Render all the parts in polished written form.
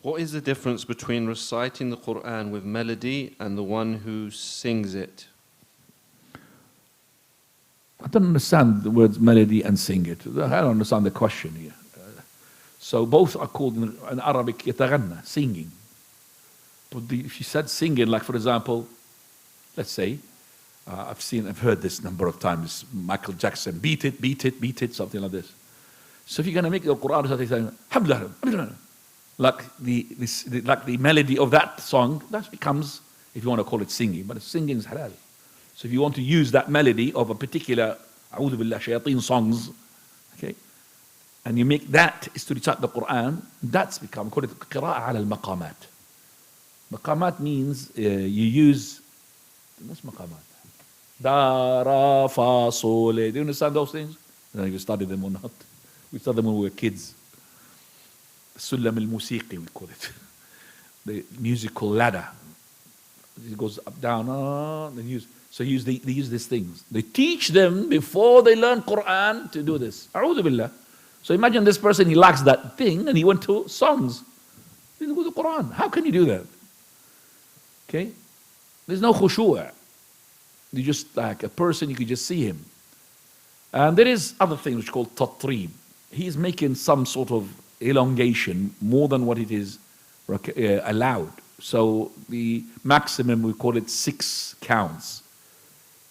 What is the difference between reciting the Quran with melody and the one who sings it? I don't understand the words melody and sing it. I don't understand the question here. So both are called in Arabic يتغنى, singing. But if you said singing, like for example, let's say, I've heard this number of times, Michael Jackson, beat it, beat it, beat it, something like this. So if you're going to make the Quran saying, like the melody of that song, that becomes, if you want to call it singing, but singing is halal. So if you want to use that melody of a particular A'udhu Billah Shayateen songs, okay, and you make that is to recite the Quran, that's become, call it Qira'ah ala al-maqamat. Maqamat means you use, what's maqamat? Da, ra, fa, sol. Do you understand those things? I don't know if you studied them or not. We studied them when we were kids. Sulam al-musiqi, we call it. The musical ladder. It goes up, down, so they use these things. They teach them before they learn Quran to do this. A'udhu Billah. So imagine this person, he lacks that thing and he went to songs. He didn't go to Quran. How can you do that? Okay? There's no khushu'. You just like a person, you could just see him. And there is other things which are called tatrib. He's making some sort of elongation more than what it is allowed. So the maximum, we call it 6 counts.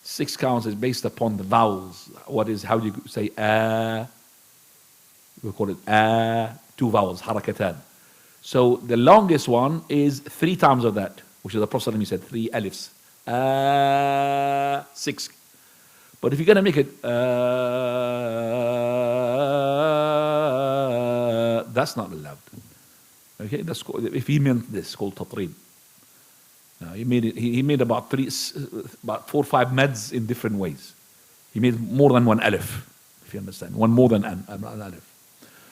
6 counts is based upon the vowels. How do you say we call it 2 vowels, harakatan. So the longest one is 3 times of that, which is the Prophet said 3 alifs. 6. But if you're going to make it that's not allowed. Okay, that's called, if he meant this, it's called tatrib. He made it. He made about 4 or 5 meds in different ways. He made more than 1 alif, if you understand. One more than an alif.